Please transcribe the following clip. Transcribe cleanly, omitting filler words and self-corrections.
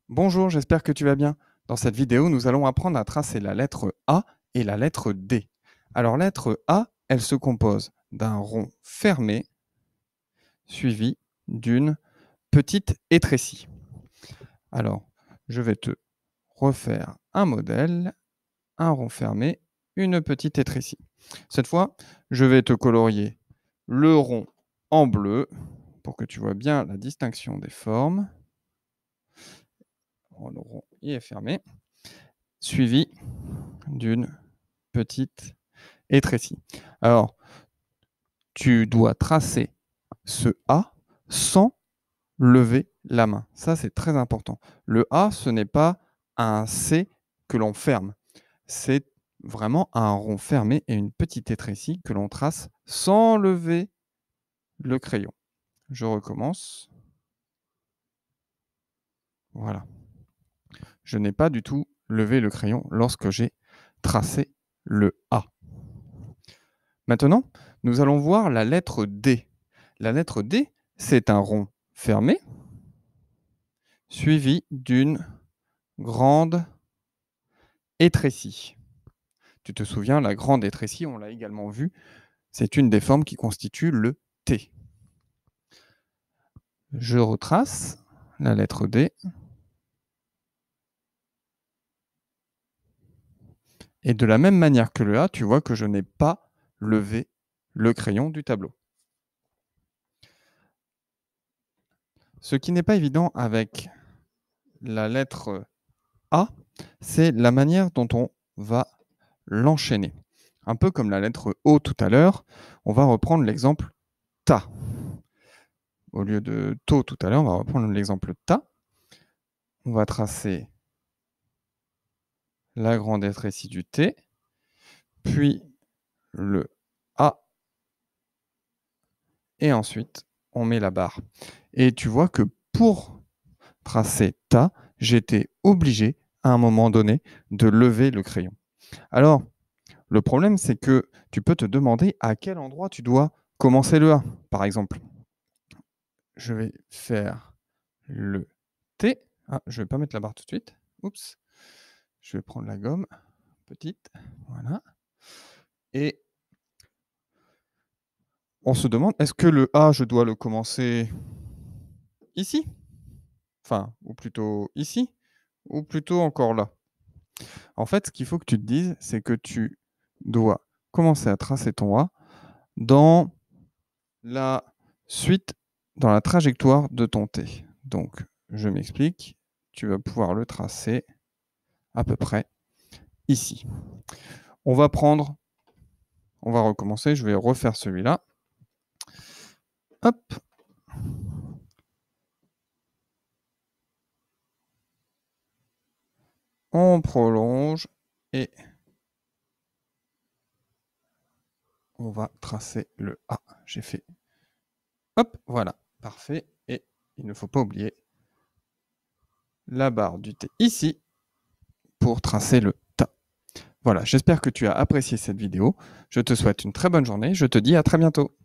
Bonjour, j'espère que tu vas bien. Dans cette vidéo, nous allons apprendre à tracer la lettre A et la lettre D. Alors, la lettre A, elle se compose d'un rond fermé suivi d'une petite étrécie. Alors, je vais te refaire un modèle, un rond fermé, une petite étrécie. Cette fois, je vais te colorier le rond en bleu pour que tu vois bien la distinction des formes. Le rond y est fermé, suivi d'une petite étrécie. Alors, tu dois tracer ce A sans lever la main. Ça, c'est très important. Le A, ce n'est pas un C que l'on ferme. C'est vraiment un rond fermé et une petite étrécie que l'on trace sans lever le crayon. Je recommence. Voilà. Je n'ai pas du tout levé le crayon lorsque j'ai tracé le A. Maintenant, nous allons voir la lettre D. La lettre D, c'est un rond fermé suivi d'une grande étrécie. Tu te souviens, la grande étrécie, on l'a également vu, c'est une des formes qui constitue le T. Je retrace la lettre D. Et de la même manière que le A, tu vois que je n'ai pas levé le crayon du tableau. Ce qui n'est pas évident avec la lettre A, c'est la manière dont on va l'enchaîner. Un peu comme la lettre O tout à l'heure, on va reprendre l'exemple ta. Au lieu de to tout à l'heure, on va reprendre l'exemple ta. On va tracer la grande étrécie du T, puis le A, et ensuite on met la barre. Et tu vois que pour tracer ta, j'étais obligé à un moment donné de lever le crayon. Alors, le problème, c'est que tu peux te demander à quel endroit tu dois commencer le A. Par exemple, je vais faire le T. Ah, je ne vais pas mettre la barre tout de suite. Oups. Je vais prendre la gomme petite. Voilà. Et on se demande, est-ce que le A, je dois le commencer ici? Enfin, ou plutôt ici? Ou plutôt encore là? En fait, ce qu'il faut que tu te dises, c'est que tu dois commencer à tracer ton A dans la suite, dans la trajectoire de ton T. Donc, je m'explique. Tu vas pouvoir le tracer à peu près ici. On va recommencer. Je vais refaire celui-là. Hop. On prolonge et on va tracer le A. J'ai fait. Hop, voilà. Parfait. Et il ne faut pas oublier la barre du T ici pour tracer le ta. Voilà, j'espère que tu as apprécié cette vidéo. Je te souhaite une très bonne journée. Je te dis à très bientôt.